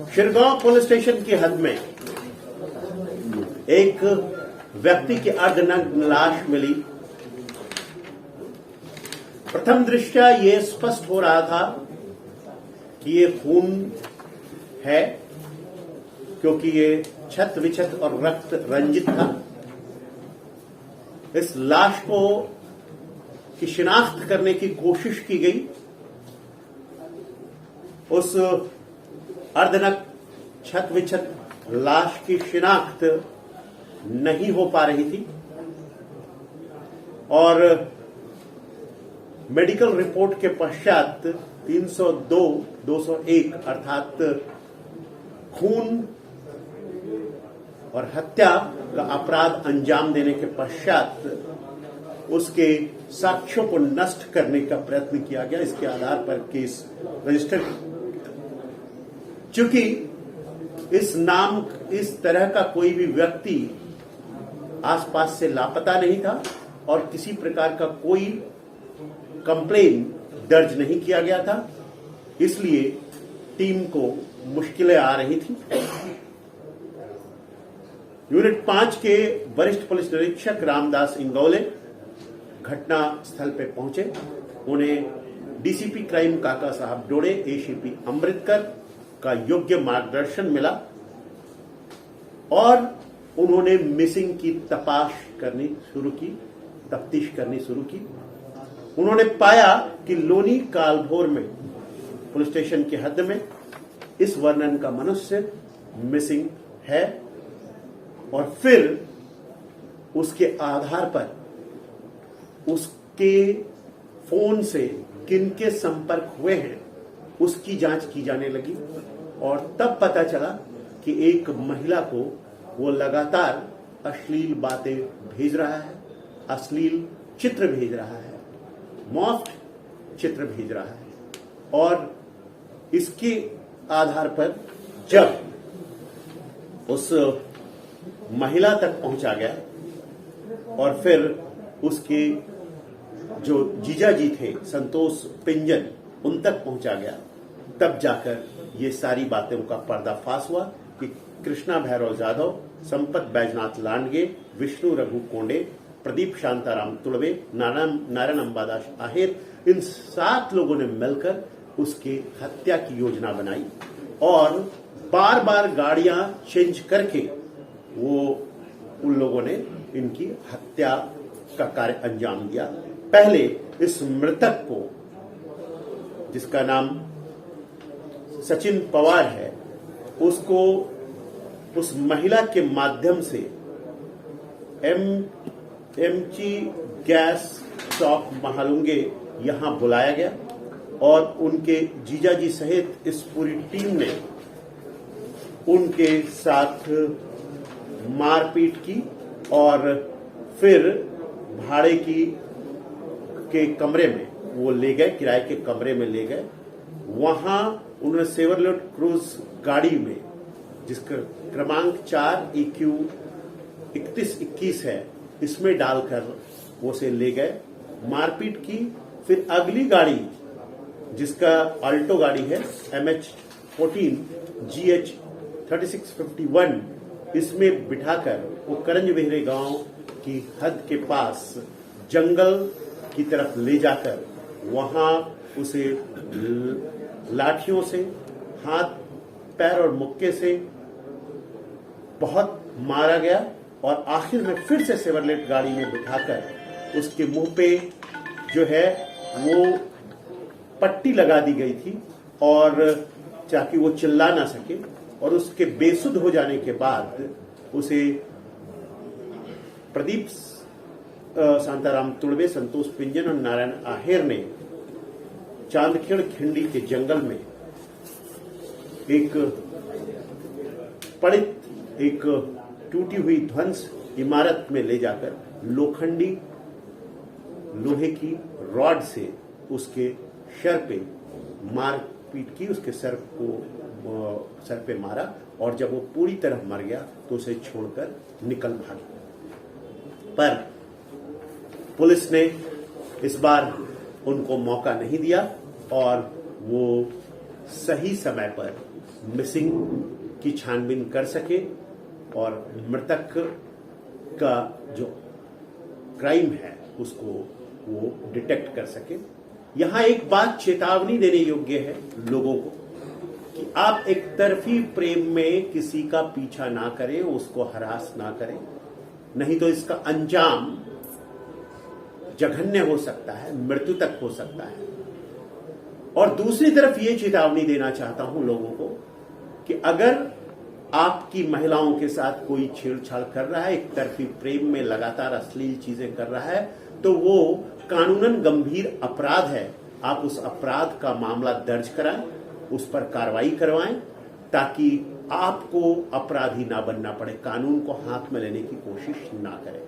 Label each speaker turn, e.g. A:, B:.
A: Shirgaon police station की हद में एक व्यक्ति की अर्धनग्न लाश मिली। प्रथम दृष्टया ये स्पष्ट हो रहा था कि ये खून है, क्योंकि ये छत विछत और रक्त रंजित था। इस लाश को की शिनाख्त करने की कोशिश की गई। उस अर्धनग्न छत विछत लाश की शिनाख्त नहीं हो पा रही थी और मेडिकल रिपोर्ट के पश्चात 302-201 अर्थात खून और हत्या का अपराध अंजाम देने के पश्चात उसके साक्ष्यों को नष्ट करने का प्रयत्न किया गया। इसके आधार पर केस रजिस्टर। चूंकि इस तरह का कोई भी व्यक्ति आसपास से लापता नहीं था और किसी प्रकार का कोई कंप्लेन दर्ज नहीं किया गया था, इसलिए टीम को मुश्किलें आ रही थी। यूनिट 5 के वरिष्ठ पुलिस निरीक्षक रामदास इंगौले घटना स्थल पर पहुंचे। उन्हें डीसीपी क्राइम काका साहब डोड़े, एसीपी अमृतकर का योग्य मार्गदर्शन मिला और उन्होंने मिसिंग की तफ्तीश करनी शुरू की। उन्होंने पाया कि लोनी कालभोर में पुलिस स्टेशन की हद में इस वर्णन का मनुष्य मिसिंग है और फिर उसके आधार पर उसके फोन से किनके संपर्क हुए हैं उसकी जांच की जाने लगी और तब पता चला कि एक महिला को वो लगातार अश्लील बातें भेज रहा है, अश्लील चित्र भेज रहा है, मॉफ्ट चित्र भेज रहा है। और इसके आधार पर जब उस महिला तक पहुंचा गया और फिर उसके जो जीजाजी थे संतोष पिंजन उन तक पहुंचा गया, तब जाकर ये सारी बातें का पर्दाफाश हुआ कि कृष्णा भैरव जाधव, संपत बैजनाथ लांडगे, विष्णु रघु कोंडे, प्रदीप शांताराम तुड़वे, नारायण अंबादास आहेर, इन 7 लोगों ने मिलकर उसकी हत्या की योजना बनाई और बार बार गाड़ियां चेंज करके वो उन लोगों ने इनकी हत्या का कार्य अंजाम दिया। पहले इस मृतक को, जिसका नाम सचिन पवार है, उसको उस महिला के माध्यम से एमजी गैस शॉप महालुंगे यहां बुलाया गया और उनके जीजाजी सहित इस पूरी टीम ने उनके साथ मारपीट की और फिर भाड़े के कमरे में वो ले गए, किराए के कमरे में ले गए। वहां उन्होंने सेवरलेट क्रूज गाड़ी में, जिसका क्रमांक 4 EQ 3121 है, इसमें डालकर वो से ले गए, मारपीट की। फिर अगली गाड़ी, जिसका अल्टो गाड़ी है MH14 GH 3651, इसमें बिठाकर वो करंज बेहरे गांव की हद के पास जंगल की तरफ ले जाकर वहां उसे लाठियों से, हाथ पैर और मुक्के से बहुत मारा गया और आखिर में फिर से सेवरलेट गाड़ी में बिठाकर उसके मुंह पे जो है वो पट्टी लगा दी गई थी और ताकि वो चिल्ला ना सके। और उसके बेसुध हो जाने के बाद उसे प्रदीप शांताराम तुड़वे, संतोष पिंजन और नारायण आहेर ने चांदखेड़ खिंडी के जंगल में एक टूटी हुई ध्वंस इमारत में ले जाकर लोहे की रॉड से उसके सर पे मारपीट की, उसके सर पे मारा और जब वो पूरी तरह मर गया तो उसे छोड़कर निकल भागी। पर पुलिस ने इस बार उनको मौका नहीं दिया और वो सही समय पर मिसिंग की छानबीन कर सके और मृतक का जो क्राइम है उसको वो डिटेक्ट कर सके। यहां एक बात चेतावनी देने योग्य है लोगों को कि आप एक तरफी प्रेम में किसी का पीछा ना करें, उसको हरास ना करें, नहीं तो इसका अंजाम जघन्य हो सकता है, मृत्यु तक हो सकता है। और दूसरी तरफ ये चेतावनी देना चाहता हूं लोगों को कि अगर आपकी महिलाओं के साथ कोई छेड़छाड़ कर रहा है, एक तरफी प्रेम में लगातार अश्लील चीजें कर रहा है, तो वो कानूनन गंभीर अपराध है। आप उस अपराध का मामला दर्ज कराएं, उस पर कार्रवाई करवाएं, ताकि आपको अपराधी ना बनना पड़े, कानून को हाथ में लेने की कोशिश ना करें।